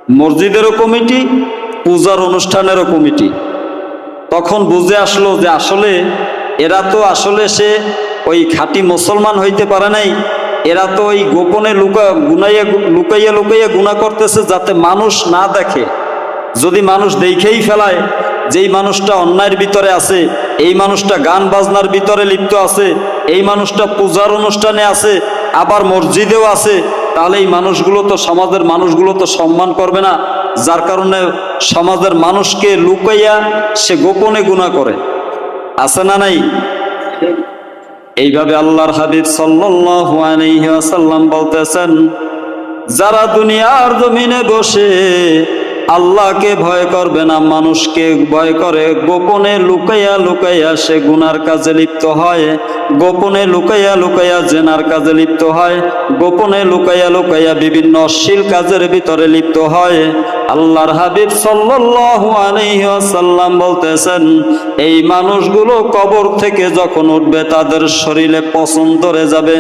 মসজিদেরও committee, পূজার অনুষ্ঠানেরও committee. তখন বুঝে আসলো যে আসলে এরা তো আসলে সে ওই খাঁটি মুসলমান হইতে পারে নাই, এরা তো ওই গোপনে লুকাইয়া লুকাইয়া গুনাহ করতেছে যাতে মানুষ না দেখে। যদি মানুষ দেখেই ফেলায় যেই মানুষটা অন্যায়ের ভিতরে আছে, এই মানুষটা গান বাজনার ভিতরে লিপ্ত আছে, এই মানুষটা পূজার অনুষ্ঠানে আছে, আবার মসজিদেও আছে, তাহলে এই মানুষগুলো তো সমাজের মানুষগুলো তো সম্মান করবে না। যার কারণে সমাজের মানুষকে লুকাইয়া সে গোপনে গুনাহ করে, আছে না নাই? এইভাবে আল্লাহর হাবিব সাল্লাল্লাহু আলাইহি ওয়াসাল্লাম বলতেছেন, যারা দুনিয়ার জমিনে বসে আল্লাহকে ভয় করবে না, মানুষকে ভয় করে, গোপনে লুকাইয়া লুকাইয়া সে গুনার কাজে লিপ্ত হয়, গোপনে লুকাইয়া লুকাইয়া জেনার কাজে লিপ্ত হয়, গোপনে লুকাইয়া লুকাইয়া বিভিন্ন অশ্লীল কাজের ভিতরে লিপ্ত হয়, আল্লাহর হাবিব সাল্লাল্লাহু আলাইহি ওয়াসাল্লাম বলতেছেন, এই মানুষগুলো কবর থেকে যখন উঠবে তাদের শরীরে পচন ধরে যাবে,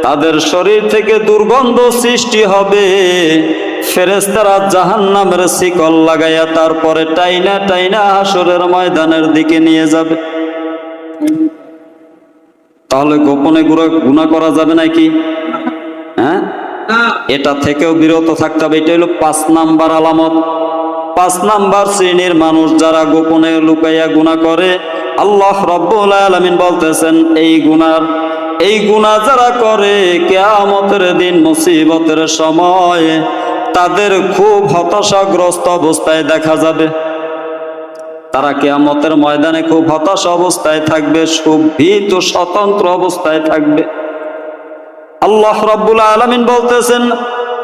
তাদের শরীর থেকে দুর্গন্ধ সৃষ্টি হবে। ফেরেশতারা জাহান্নামের শিকল লাগাইয়া তারপরে টাইনা টাইনা হাসরের ময়দানের দিকে নিয়ে যাবে। তাহলে গোপনে গুনাহ করা যাবে নাকি? হ্যাঁ, এটা থেকেও বিরত থাকতে হবে। এটা হলো 5 নাম্বার আলামত। 5 নাম্বার শ্রেণীর মানুষ যারা গোপনে লুকাইয়া গুনাহ করে, আল্লাহ রাব্বুল আলামিন বলতেছেন, এই গুনাহ যারা করে কিয়ামতের দিন মুসিবতের সময় তাদের খুব হতাশাগ্রস্ত অবস্থায় দেখা যাবে। তারা কিয়ামতের ময়দানে খুব হতাশ অবস্থায় থাকবে, খুব ভীত স্বতন্ত্র অবস্থায় থাকবে। আল্লাহ রাব্বুল আলামিন বলতেছেন,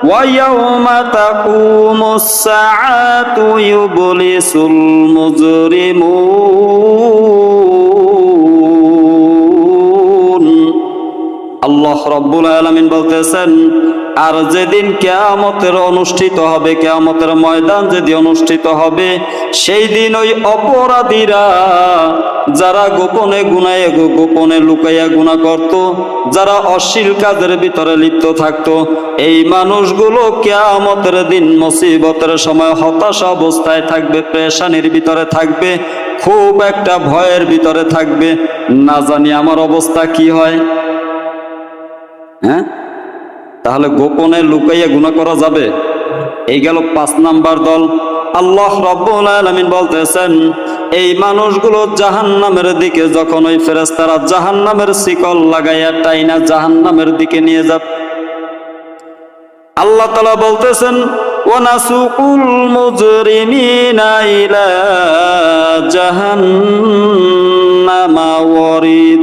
ওয়া ইয়াউমা তাকুমুস সাআতু ইউবলিসুল মুজরিমুন। আল্লাহ রাব্বুল আলামিন বলতেছেন, আর যেদিন কিয়ামতের অনুষ্ঠিত হবে, কিয়ামতের ময়দান যেদিন অনুষ্ঠিত হবে, সেই দিন ওই অপরাধীরা যারা গোপনে লুকাইয়া গুনাহ করত, যারা অশ্লীল কাজের ভিতরে লিপ্ত থাকত, এই মানুষগুলো কিয়ামতের দিন মুসিবতের সময় হতাশ অবস্থায় থাকবে, পেরেশানির ভিতরে থাকবে, খুব একটা ভয়ের ভিতরে থাকবে। না জানি আমার অবস্থা কি হয়। হ্যাঁ, তাহলে গোপনে লুকাইয়া গুনাহ করা যাবে? এই গেল 5 নাম্বার দল। আল্লাহ রাব্বুল আলামিন বলতেছেন, এই মানুষগুলো জাহান্নামের দিকে যখন ওই ফেরেশতারা জাহান্নামের শিকল লাগাইয়া টাইনা জাহান্নামের দিকে নিয়ে যাবে, আল্লাহ তাআলা বলতেছেন, ওয়া নাসুকুল মুজরিমিনা ইলা জাহান্নামা ওয়ারিদ।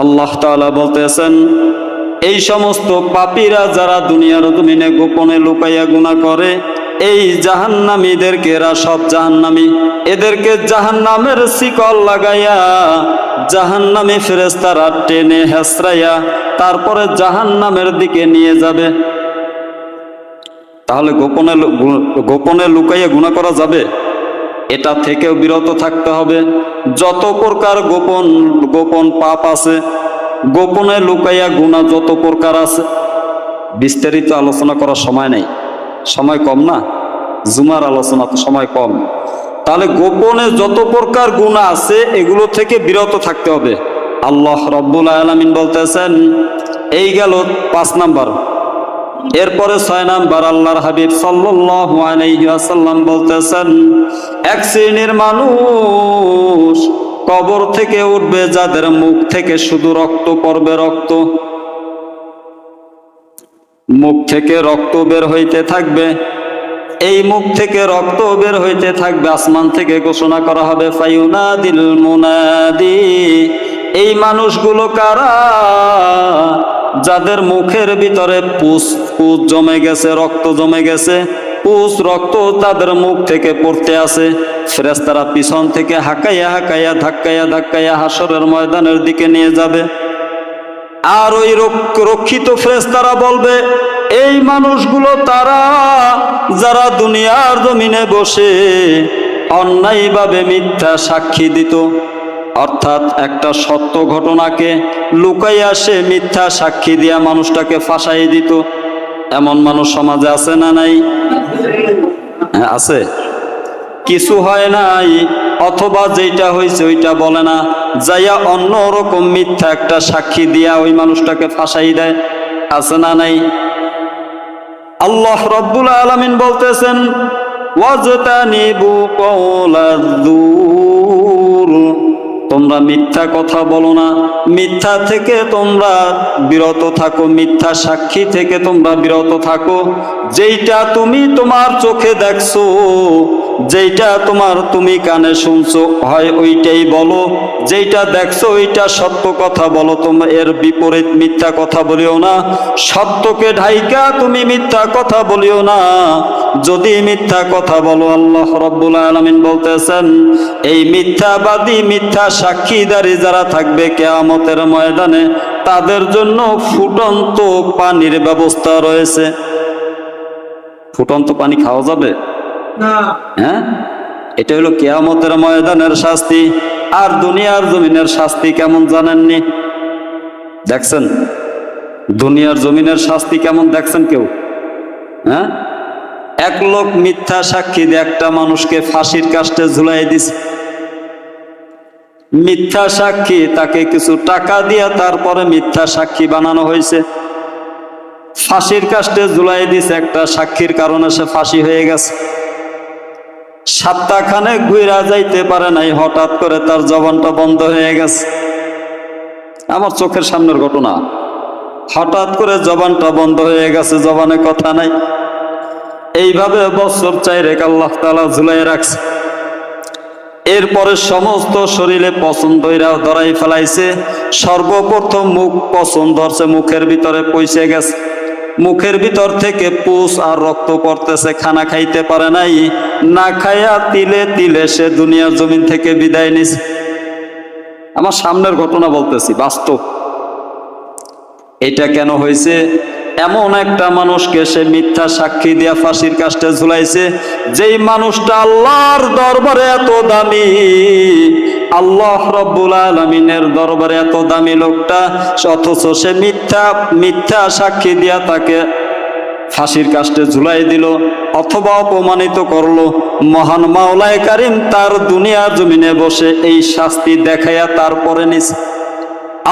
আল্লাহ তাআলা বলতেছেন, এই সমস্ত পাপীরা যারা দুনিয়ার জমিনে গোপনে লুকাইয়া গুনাহ করে, এই জাহান্নামীদেরকে, এরা সব জাহান্নামী, এদেরকে জাহান্নামের শিকল লাগাইয়া জাহান্নামী ফেরেশতারা টেনে হেঁচড়াইয়া তারপরে জাহান্নামের দিকে নিয়ে যাবে। তাহলে গোপনে লুকাইয়া গুনাহ করা যাবে? এটা থেকেও বিরত থাকতে হবে। যত প্রকার গোপন পাপ আছে, গোপনে লুকাইয়া গুনাহ যত প্রকার আছে, বিস্তারিত আলোচনা করার সময় নেই, সময় কম না, জুমার আলোচনা তো সময় কম। তাহলে গোপনে যত প্রকার গুনাহ আছে এগুলো থেকে বিরত থাকতে হবে। আল্লাহ রাব্বুল আলামিন বলতেছেন, এই গেল 5 নাম্বার। এরপরে 6 নাম্বার, আল্লাহর হাবিব সাল্লাল্লাহু আলাইহি ওয়াসাল্লাম বলতেছেন, এক শ্রেণীর মানুষ কবর থেকে উঠবে যাদের মুখ থেকে শুধু রক্ত পড়বে, মুখ থেকে রক্ত বের হইতে থাকবে। এই মুখ থেকে রক্ত বের হইতে থাকবে, আসমান থেকে ঘোষণা করা হবে, ফায়ুনাদিল মুনাদি। এই মানুষগুলো কারা? যাদের মুখের ভিতরে পুষ জমে গেছে, রক্ত জমে গেছে, পুষ রক্ত তাদের মুখ থেকে পড়তে আছে। ফেরেশতারা পিছন থেকে হাঁকাইয়া হাঁকাইয়া ধাক্কাইয়া ধাক্কাইয়া হাসরের ময়দানের দিকে নিয়ে যাবে। আর ওই রক্ষিত ফেরেশতারা বলবে, এই মানুষগুলো তারা যারা দুনিয়ার জমিনে বসে অন্যায়ভাবে মিথ্যা সাক্ষী দিত, অর্থাৎ একটা সত্য ঘটনাকে লুকাইয়া সে মিথ্যা সাক্ষী দিয়া মানুষটাকে ফাঁসাই দিত। এমন মানুষ সমাজে আছে না নাই? হ্যাঁ আছে, কিছু হয় নাই, অথবা যেটা হয়েছে ওইটা বলে না, যাইয়া অন্য রকম মিথ্যা একটা সাক্ষী দিয়া ওই মানুষটাকে ফাঁসাই দেয়। আছে না নাই? আল্লাহ রাব্বুল আলামিন বলতেছেন ওয়াজতানিবু কওলাযুর, তোমরা মিথ্যা কথা বলো না, মিথ্যা থেকে তোমরা বিরত থাকো, মিথ্যা সাক্ষী থেকে তোমরা বিরত থাকো। যেইটা তুমি তোমার চোখে দেখছো, যেইটা তুমি কানে শুনছো, হয় ওইটাই বলো, যেইটা দেখছো ওইটা সত্য কথা বলো, তোমরা এর বিপরীত মিথ্যা কথা বলিও না। সত্যকে ঢাইকা তুমি মিথ্যা কথা বলিও না। যদি মিথ্যা কথা বলো, আল্লাহ রাব্বুল আলামিন বলতেছেন এই মিথ্যাবাদী, মিথ্যা সাক্ষীদারি যারা থাকবে কিয়ামতের ময়দানে, তাদের জন্য ফুটন্ত পানির ব্যবস্থা রয়েছে। ফুটন্ত পানি খাওয়া যাবে না? হ্যাঁ, এটা হলো কিয়ামতের ময়দানের শাস্তি। আর দুনিয়ার জমিনের শাস্তি কেমন জানেননি? দেখছেন দুনিয়ার জমিনের শাস্তি কেমন দেখছেন কেউ? হ্যাঁ, এক লোক মিথ্যা সাক্ষী দিয়ে একটা মানুষকে ফাঁসির কাস্টে ঝুলাই দিছে। মিথ্যা সাক্ষী, তাকে কিছু টাকা দিয়ে তারপরে মিথ্যা সাক্ষী বানানো হয়েছে, ফাঁসির কাস্টে ঝুলাই দিছে। একটা সাক্ষীর কারণে সে ফাঁসি হয়ে গেছে। সপ্তাহখানে ঘুরা যাইতে পারে নাই, হঠাৎ করে তার জবানটা বন্ধ হয়ে গেছে। আমার চোখের সামনের ঘটনা, হঠাৎ করে জবানটা বন্ধ হয়ে গেছে, জবানে কথা নাই। এইভাবে বছর চাইরেক আল্লাহ তাআলা ঝুলাই রাখছে। এরপরে সমস্ত শরীরে পছন্দ ধরাই ফেলাইছে। সর্বপ্রথম মুখ পছন্দ ধরছে, মুখের ভিতরে পৌঁছে গেছে, মুখের ভিতর থেকে পুষ আর রক্ত পড়তেছে, খানা খাইতে পারে নাই, না খাইয়া তিলে তিলে সে দুনিয়ার জমিন থেকে বিদায় নিছে। আমার সামনের ঘটনা বলতেছি, বাস্তব। এটা কেন হয়েছে? এমন একটা মানুষকে সে মিথ্যা সাক্ষী দিয়া ফাঁসির কাস্টে ঝুলাইছে, যেই মানুষটা আল্লাহর দরবারে এত দামি, আল্লাহ রাব্বুল আলামিনের দরবারে এত দামি লোকটা, অথচ সে মিথ্যা সাক্ষী দিয়া তাকে ফাঁসির কাস্টে ঝুলাই দিল অথবা অপমানিত করলো। মহান মাওলায়ে কারীম তার দুনিয়ার জমিনে বসে এই শাস্তি দেখাইয়া তারপরে নিছে।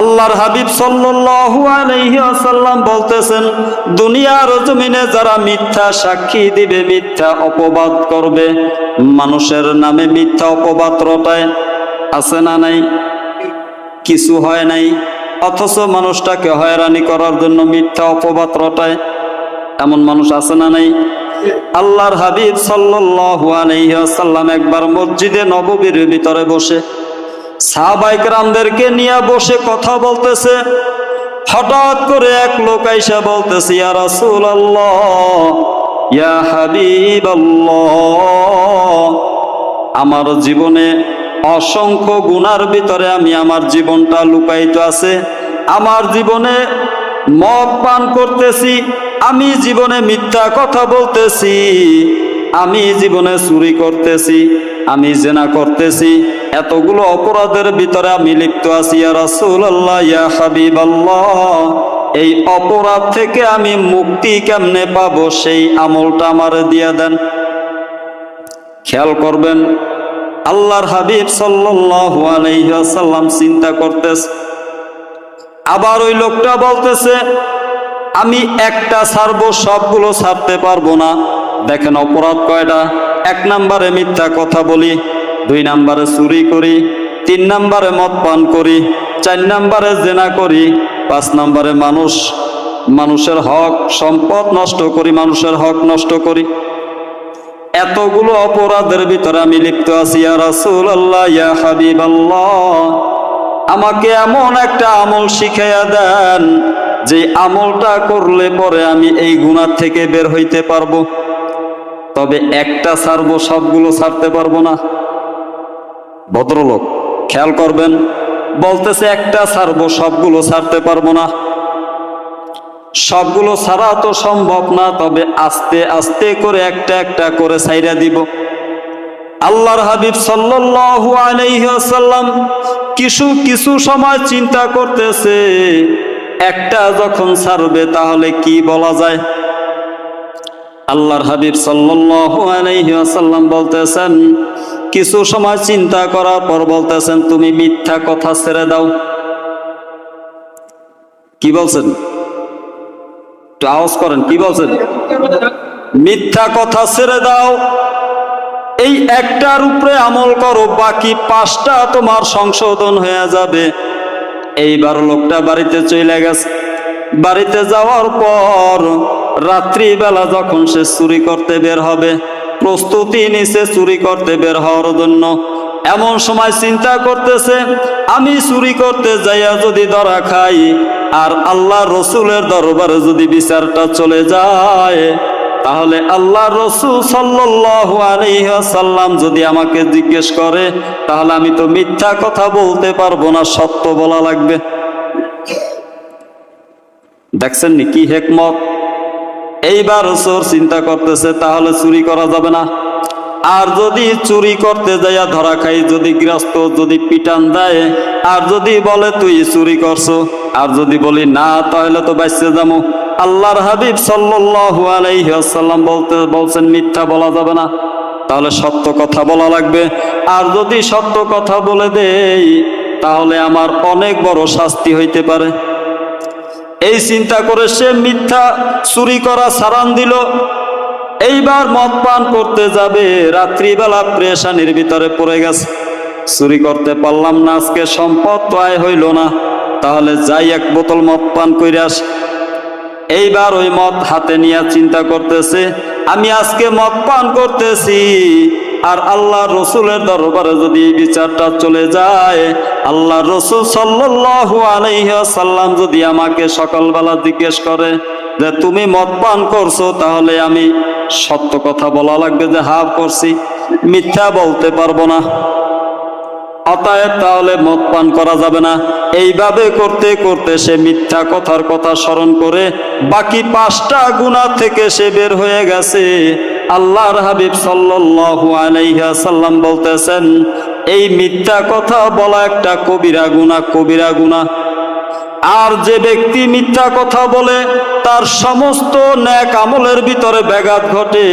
আল্লাহর হাবিব সাল্লাল্লাহু আলাইহি ওয়াসাল্লাম বলতেছেন, দুনিয়ার জমিনে যারা মিথ্যা সাক্ষী দিবে, মিথ্যা অপবাদ করবে, মানুষের নামে মিথ্যা অপবাদ রটায়, আছে না নাই? কিছু হয় নাই, অথচ মানুষটাকে হয়রানি করার জন্য মিথ্যা অপবাদ রটায়, এমন মানুষ আছে না নাই? আল্লাহর হাবিব সাল্লাল্লাহু আলাইহি ওয়াসাল্লাম একবার মসজিদে নববীর ভিতরে বসে সাহাবায়ে কেরামদেরকে নিয়ে বসে কথা বলতেছে। হঠাৎ করে এক লোক আইসা বলতেছে, ইয়া রাসূলুল্লাহ, ইয়া হাবিবাল্লাহ, আমার জীবনে অসংখ্য গুনার ভিতরে আমার জীবনটা লুকায়িত আছে। আমার জীবনে মদ পান করতেছি, আমি জীবনে মিথ্যা কথা বলতেছি, আমি জীবনে চুরি করতেছি, আমি জিনা করতেছি, এতগুলো অপরাধের ভিতরে আমি লিপ্ত আছি। ইয়া রাসূলুল্লাহ, ইয়া হাবিবাল্লাহ, এই অপরাধ থেকে আমি মুক্তি কেমনে পাবো, সেই আমলটা আমারে দিয়া দেন। খেয়াল করবেন, আল্লাহর হাবিব সাল্লাল্লাহু আলাইহি ওয়াসাল্লাম চিন্তা করতেছে। আবার ওই লোকটা বলতেছে, আমি একটা ছাড়বো, সবগুলো ছাড়তে পারবো না। দেখেন অপরাধ কয়টা? 1 নম্বরে মিথ্যা কথা বলি, 2 নম্বরে চুরি করি, 3 নম্বরে মদ পান করি, 4 নম্বরে জিনা করি, 5 নম্বরে মানুষের হক সম্পদ নষ্ট করি, মানুষের হক নষ্ট করি। এতগুলো অপরাধের ভিতরে আমি লিপ্ত আছি। ইয়া রাসূলুল্লাহ, ইয়া হাবিবাল্লাহ, আমাকে এমন একটা আমল শিখাইয়া দেন, যে আমলটা করলে পরে আমি এই গুনাহ থেকে বের হইতে পারবো। তবে একটা ছাড়বো, সবগুলো ছাড়তে পারবো না। ভদ্রলোক খেয়াল করবেন, বলতেছে একটা ছাড়বো, সবগুলো ছাড়তে পারবো না। সবগুলো ছাড়া তো সম্ভব না, তবে আস্তে আস্তে করে একটা একটা করে ছাইরা দিব। আল্লাহর হাবিব সাল্লাল্লাহু আলাইহি ওয়াসাল্লাম কিছু সময় চিন্তা করতেছে, একটা যখন ছাড়বে তাহলে কি বলা যায়। আল্লাহর হাবিব সাল্লাল্লাহু আলাইহি ওয়াসাল্লাম বলতেছেন, কিছু সময় চিন্তা করার পর বলতেছেন, তুমি মিথ্যা কথা ছেড়ে দাও। কি বলছেন? একটু আওয়াজ করেন, কি বলছেন? মিথ্যা কথা ছেড়ে দাও, এই একটার উপরে আমল করো, বাকি 5টা তোমার সংশোধন হয়ে যাবে। এইবার লোকটা বাড়িতে চলে গেছে। বাড়িতে যাওয়ার পর রাত্রিবেলা যখন সে চুরি করতে বের হবে, প্রস্তুতি নিছে চুরি করতে বের হওয়ার জন্য। এমন সময় চিন্তা করতেছে, আমি চুরি করতে যাইয়া যদি ধরা খাই আর আল্লাহ রসুলের দরবারে যদি বিচারটা চলে যায়, তাহলে আল্লাহ রসুল সাল্লাল্লাহু আলাইহি ওয়াসাল্লাম যদি আমাকে জিজ্ঞেস করে, তাহলে আমি তো মিথ্যা কথা বলতে পারবো না, সত্য বলা লাগবে। দেখছেন নি কি হিকমত? এইবার চোর চিন্তা করতেছে, তাহলে চুরি করা যাবে না। আর যদি চুরি করতে যাইয়া ধরা খাই, যদি গৃহস্থ যদি পিটান দেয়, আর যদি বলে তুই চুরি করছো, আর যদি বলি না, তাহলে তো বাঁচতে যাবো। আল্লাহর হাবিব সাল্লাল্লাহু আলাইহি ওয়াসাল্লাম বলছেন মিথ্যা বলা যাবে না, তাহলে সত্য কথা বলা লাগবে। আর যদি সত্য কথা বলে দেই, তাহলে আমার অনেক বড় শাস্তি হইতে পারে। এই চিন্তা করে সে মিথ্যা চুরি করা ছাড়ান দিল। এইবার মদ পান করতে যাবে, রাত্রিবেলা প্রেশানির ভিতরে পড়ে গেছে, চুরি করতে পারলাম না, আজকে সম্পদ তো আয় হইল না, তাহলে যাই 1 বোতল মদ পান করে আসি। এইবার ওই মদ হাতে নিয়ে চিন্তা করতেছে, আমি আজকে মদ পান করতেছি, আর আল্লাহ রসুলের দরবারে যদি বিচারটা চলে যায়, আল্লাহ রসুল সাল্লাল্লাহু আলাইহি ওয়াসাল্লাম যদি আমাকে সকালবেলা জিজ্ঞেস করে যে তুমি মদ পান করছো, তাহলে আমি সত্য কথা বলা লাগবে যে হ্যাঁ করছি, মিথ্যা বলতে পারবো না। অতএব তাহলে মদ পান করা যাবে না। এইভাবে করতে করতে সে মিথ্যা কথার কথা স্মরণ করে বাকি 5টা গুনাহ থেকে সে বের হয়ে গেছে। আল্লাহর হাবিব সাল্লাল্লাহু আলাইহি ওয়াসাল্লাম বলতেছেন, এই মিথ্যা কথা বলা একটা কবিরা গুনাহ, কবিরা গুনাহ। আর যে ব্যক্তি মিথ্যা কথা বলে, তার সমস্ত নেক আমলের ভিতরে ব্যাঘাত ঘটে,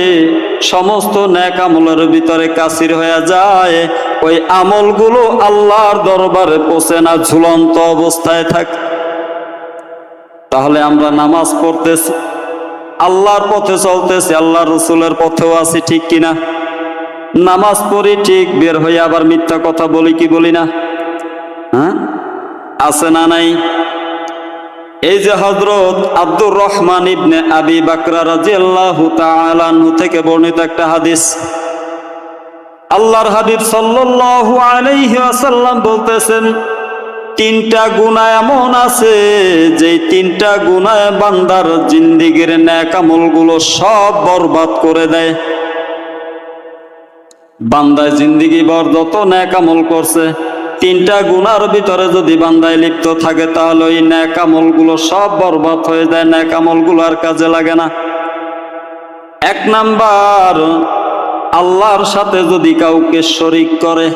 সমস্ত নেক আমলের ভিতরে কাসির হয়ে যায়, ওই আমলগুলো আল্লাহর দরবারে পৌঁছে না, ঝুলন্ত অবস্থায় থাকে। তাহলে আমরা নামাজ পড়তেছি, আল্লাহর পথে চলতেছি, আল্লাহ রসুলের পথেও আছি, ঠিক কিনা? নামাজ পড়ি ঠিক, বের হয়ে আবার মিথ্যা কথা বলি কি বলি না? হ্যাঁ, আছে না নাই? এই যে হযরত আব্দুর রহমান ইবনে আবি বাকরা রাদিয়াল্লাহু তাআলা আনহু থেকে বর্ণিত একটা হাদিস, আল্লাহর হাবিব সাল্লাল্লাহু আলাইহি ওয়াসাল্লাম বলতেছেন, 3টা গুনাহ এমন আছে যে 3টা গুনাহ বান্দার জিন্দেগীর নেক আমলগুলো সব বরবাদ করে দেয়। বান্দা জিন্দেগি ভর যত নেক আমল করছে, 3টা গুনার ভিতরে যদি বান্দায় লিপ্ত থাকে, তাহলে ওই নেক আমলগুলো সব বরবাদ হয়ে যায়, নেক আমলগুলো আর কাজে লাগে না। 1 নাম্বার, আল্লাহর সাথে যদি কাউকে শরীক করে।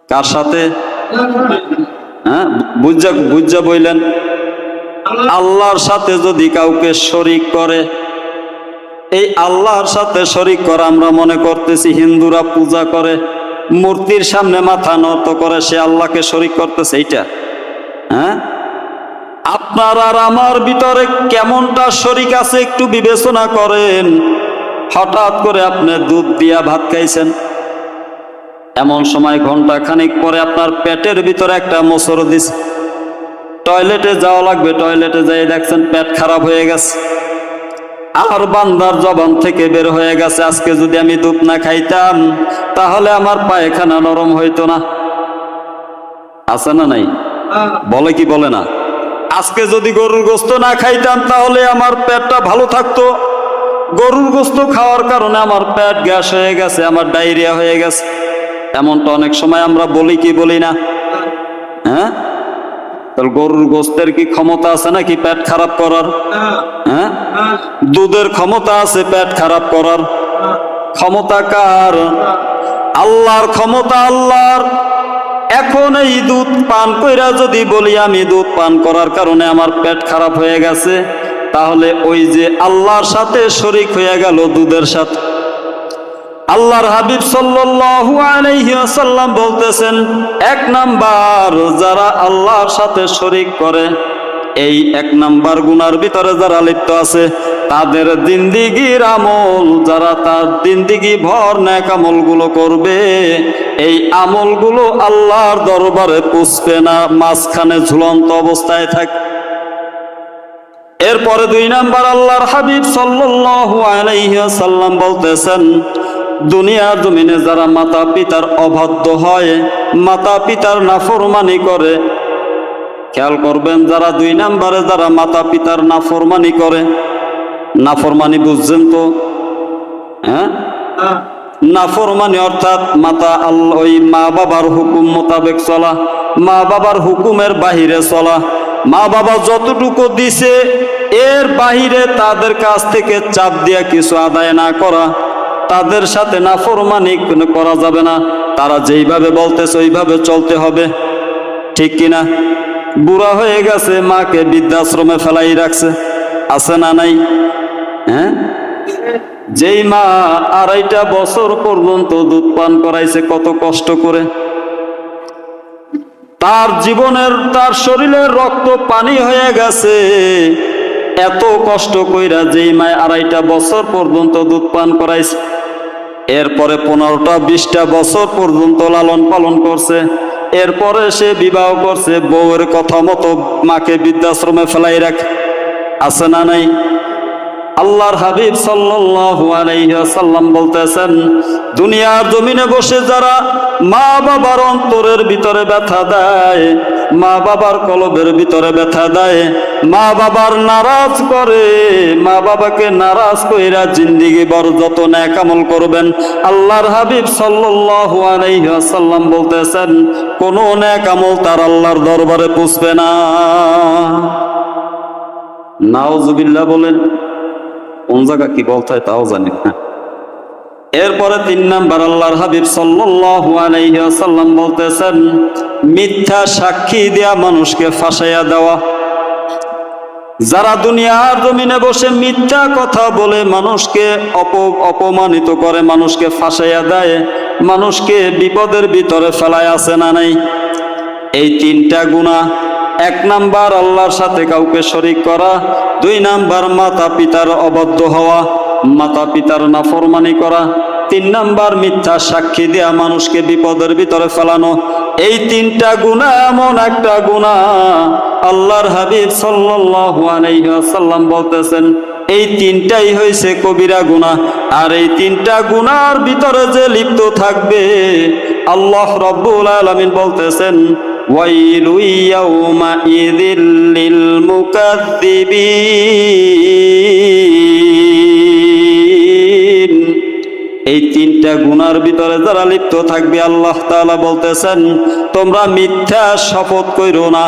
কার সাথে? হ্যাঁ, বুঝা বললেন, আল্লাহর সাথে যদি কাউকে শরীক করে। এই আল্লাহর সাথে শরীক করা আমরা মনে করতেছি হিন্দুরা পূজা করে, মূর্তির সামনে মাথা নত করে সে আল্লাহকে শরীক করতেছে, এইটা? হ্যাঁ, আপনার আর আমার ভিতরে কেমনটা শরীক আছে একটু বিবেচনা করেন। হঠাৎ করে আপনি দুধ দিয়া ভাত খাইছেন, এমন সময় ঘন্টা খানিক পরে আপনার পেটের ভিতরে একটা মোচড় দিছে, টয়লেটে যাওয়া লাগবে, টয়লেটে যাই দেখছেন পেট খারাপ হয়ে গেছে, আর বান্দার জবান থেকে বের হয়ে গেছে, আজকে যদি আমি দুধ না খাইতাম তাহলে আমার পায়খানা নরম হইতো না। আছে না নাই? বলে কি বলে না? আজকে যদি গরুর গোস্ত না খাইতাম তাহলে আমার পেটটা ভালো থাকতো, গরুর গোস্ত খাওয়ার কারণে আমার পেট গ্যাস হয়ে গেছে, আমার ডায়রিয়া হয়ে গেছে। এমনটা অনেক সময় আমরা বলি কি বলি না? হ্যাঁ, তাহলে গরুর গোস্তের কি ক্ষমতা আছে নাকি পেট খারাপ করার? হ্যাঁ, দুধের ক্ষমতা আছে পেট খারাপ করার? ক্ষমতা কার? আল্লাহর ক্ষমতা, আল্লাহর। এখন এই দুধ পান কইরা যদি বলি আমি দুধ পান করার কারণে আমার পেট খারাপ হয়ে গেছে, তাহলে ওই যে আল্লাহর সাথে শরীক হয়ে গেল দুধের সাথে। আল্লাহর হাবিব সাল্লাল্লাহু আলাইহি ওয়াসাল্লাম বলতেছেন, এক নাম্বার যারা আল্লাহর সাথে শরীক করে, এই এক নাম্বার গুনার ভিতরে যারা লিপ্ত আছে, তাদের জিন্দিগির আমল, যারা তার জিন্দিগি ভর নেক আমলগুলো করবে, এই আমলগুলো আল্লাহর দরবারে পুষবে না, মাঝখানে ঝুলন্ত অবস্থায় থাকে। এরপরে দুই নাম্বার আল্লাহর হাবিব সাল্লাল্লাহু আলাইহি ওয়াসাল্লাম বলতেছেন, দুনিয়ার জমিনে যারা মাতা পিতার অবাধ্য হয়, মাতা পিতার নাফরমানি করে, খেয়াল করবেন, যারা দুই নাম্বারে যারা মাতা পিতার নাফরমানি করে, নাফরমানি বুঝছেন তো? হ্যাঁ, নাফরমানি অর্থাৎ মাতা আল্লাহ, ওই মা বাবার হুকুম মোতাবেক চলা, মা বাবার হুকুমের বাহিরে চলা, মা বাবা যতটুকু দিছে এর বাহিরে তাদের কাছ থেকে চাপ দিয়া কিছু আদায় না করা, তাদের সাথে নাফরমানি করা যাবে না। তারা যেইভাবে বলতেছে ওইভাবে চলতে হবে, ঠিক কিনা? বুড়া হয়ে গেছে, মাকে বৃদ্ধাশ্রমে ফেলাই রাখছে, আছে না নাই? হ্যাঁ, যেই মা 2.5 বছর পর্যন্ত দুধ পান করাইছে কত কষ্ট করে, তার জীবনের, তার শরীরের রক্ত পানি হয়ে গেছে, এত কষ্ট কইরা যেই মায় 2.5 বছর পর্যন্ত দুধ পান করাইছে, এরপরে 15টা 20টা বছর পর্যন্ত লালন পালন করছে, এরপরে সে বিবাহ করছে, বউয়ের কথা মতো মাকে বৃদ্ধাশ্রমে ফেলাই রাখে, আছে না নাই? আল্লাহর হাবিব সাল্লাল্লাহু আলাইহি ওয়াসাল্লাম বলতেছেন, দুনিয়ার জমিনে বসে যারা মা বাবার অন্তরের ভিতরে ব্যথা দেয়, মা বাবার কলবের ভিতরে ব্যথা দেয়, মা বাবার নারাজ করে, মা বাবাকে নারাজ কইরা জিন্দেগি ভর যত নেক আমল করবেন, আল্লাহর হাবিব সাল্লাল্লাহু আলাইহি ওয়াসাল্লাম বলতেছেন, কোন নেক আমল তার আল্লাহর দরবারে পৌঁছবে না। নাউজুবিল্লাহ বলেন, কোন জায়গা কি বলতে হয় তাও জানি না। এরপরে 3 নাম্বার আল্লাহর হাবিব সাল্লাল্লাহু আলাইহি ওয়াসাল্লাম বলতেছেন, মিথ্যা সাক্ষী দেয়া মানুষকে ফাঁসাইয়া দেওয়া। যারা দুনিয়ার জমিনে বসে মিথ্যা কথা বলে মানুষকে অপমানিত করে, মানুষকে ফাঁসাইয়া দেয়, মানুষকে বিপদের ভিতরে ফেলায়, আছে না নাই? এই 3টা গুনাহ, 1 নাম্বার আল্লাহর সাথে কাউকে শরীক করা, 2 নাম্বার মাতা পিতার অবাধ্য হওয়া, মাতা পিতার নাফরমানি করা, 3 নাম্বার মিথ্যা সাক্ষী দেয়া মানুষকে বিপদের ভিতরে ফেলানো। এই 3টা গুনাহ এমন একটা গুনাহ, আল্লাহর হাবিব সাল্লাল্লাহু আলাইহি ওয়াসাল্লাম বলতেছেন, এই 3টাই হইছে কবিরা গুনাহ। আর এই 3টা গুনাহর ভিতরে যে লিপ্ত থাকবে, আল্লাহ রাব্বুল আলামিন বলতেছেন, ওয়াইলু ইয়াউমাইযিল লিল মুকাদ্দিবিন। এই 3টা গুনার ভিতরে যারা লিপ্ত থাকবে, আল্লাহ তাআলা বলতেছেন, তোমরা মিথ্যা শপথ কইরো না,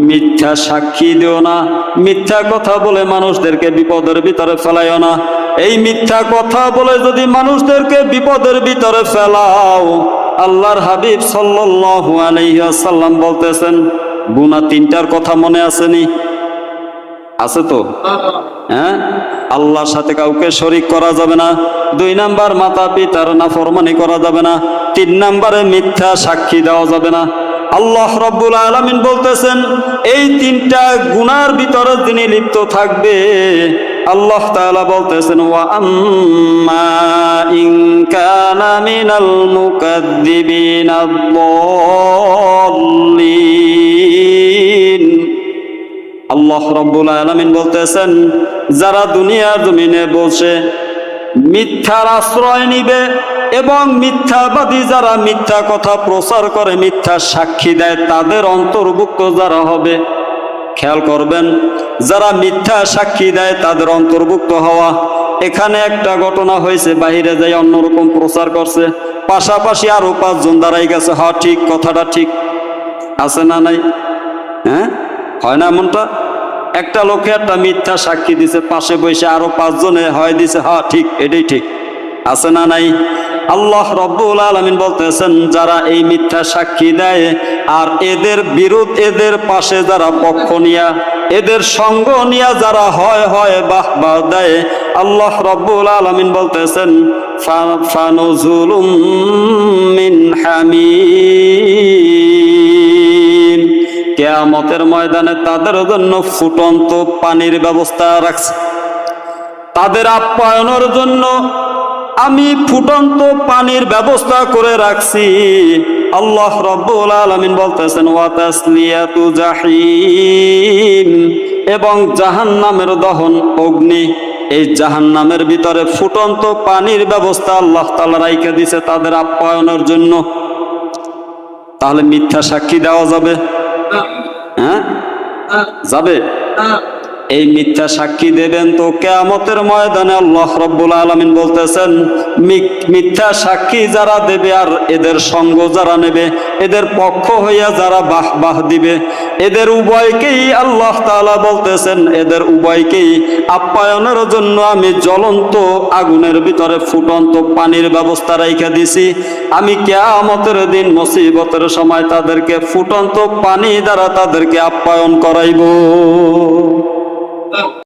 মিথ্যা সাক্ষী দিও না, মিথ্যা কথা বলে মানুষদেরকে বিপদের ভিতরে ফেলাইও না। এই মিথ্যা কথা বলে যদি মানুষদেরকে বিপদের ভিতরে ফেলাও, আল্লাহর হাবিব সাল্লাল্লাহু আলাইহি ওয়াসাল্লাম বলতেছেন, গুনাহ 3টার কথা মনে আসেনি? আছে তো? হ্যাঁ, আল্লাহর সাথে কাউকে শরীক করা যাবে না, 2 নাম্বার মাতা পিতার নাফরমানি করা যাবে না, 3 নাম্বারে মিথ্যা সাক্ষী দেওয়া যাবে না। আল্লাহ রাব্বুল আলামিন বলতেছেন, এই 3টা গুনার ভিতরে যিনি লিপ্ত থাকবে, আল্লাহ তাআলা বলতেছেন, ওয়া আম্মা ইন কানা মিনাল মুকাদ্দিবিন আদ-দাল্লিন। আল্লাহ রাব্বুল আলামিন বলতেছেন, যারা দুনিয়ার জমিনে বসে মিথ্যার আশ্রয় নিবে এবং মিথ্যাবাদী যারা মিথ্যা কথা প্রচার করে, মিথ্যা সাক্ষী দেয়, তাদের অন্তর্ভুক্ত যারা হবে, খেয়াল করবেন, যারা মিথ্যা সাক্ষী দেয় তাদের অন্তর্ভুক্ত হওয়া। এখানে একটা ঘটনা হয়েছে, বাহিরে যাই অন্যরকম প্রচার করছে, পাশাপাশি আরো 5 জন দাঁড়াই গেছে, হ্যাঁ ঠিক, কথাটা ঠিক, আছে না নাই? হ্যাঁ, হয় না এমনটা? একটা লোকে একটা মিথ্যা সাক্ষী দিছে, পাশে বসে আরো 5 জনে হয় দিছে, হ্যাঁ ঠিক, এটাই ঠিক, আছে না নাই? আল্লাহ রব্বুল আলামিন বলতেছেন, যারা এই মিথ্যা সাক্ষী দেয় আর এদের এদের পাশে যারা পক্ষ নিয়া, এদের সঙ্গ নিয়া যারা হয় বাহ দেয়, আল্লাহ রব্বুল আলামিন বলতেছেন ফানুজুলুম মিন হামিম, কিয়ামতের ময়দানে তাদের জন্য ফুটন্ত পানির ব্যবস্থা রাখছে। তাদের আপ্যায়নের জন্য আমি ফুটন্ত পানির ব্যবস্থা করে রাখছি। আল্লাহ রব্বুল আলামিন বলতেছেন ওয়া তাসলিয়াতু জাহিম, এবং জাহান্নামের দহন অগ্নি, এই জাহান্নামের ভিতরে ফুটন্ত পানির ব্যবস্থা আল্লাহ তাআলা রাইখা দিয়েছে তাদের আপ্যায়নের জন্য। তাহলে মিথ্যা সাক্ষী দেওয়া যাবে? হ্যাঁ, যাবে। এই মিথ্যা সাক্ষী দেবেন তো কিয়ামতের ময়দানে। আল্লাহ রব্বুল আলামিন বলতেছেন মিথ্যা সাক্ষী যারা দেবে আর এদের সঙ্গ যারা নেবে, এদের পক্ষ হইয়া যারা বাহ দিবে, এদের উভয়কেই আল্লাহ তাআলা বলতেছেন এদের উভয়কেই আপ্যায়নের জন্য আমি জ্বলন্ত আগুনের ভিতরে ফুটন্ত পানির ব্যবস্থা রাইখা দিছি। আমি কিয়ামতের দিন মুসিবতের সময় তাদেরকে ফুটন্ত পানি দ্বারা তাদেরকে আপ্যায়ন করাইব।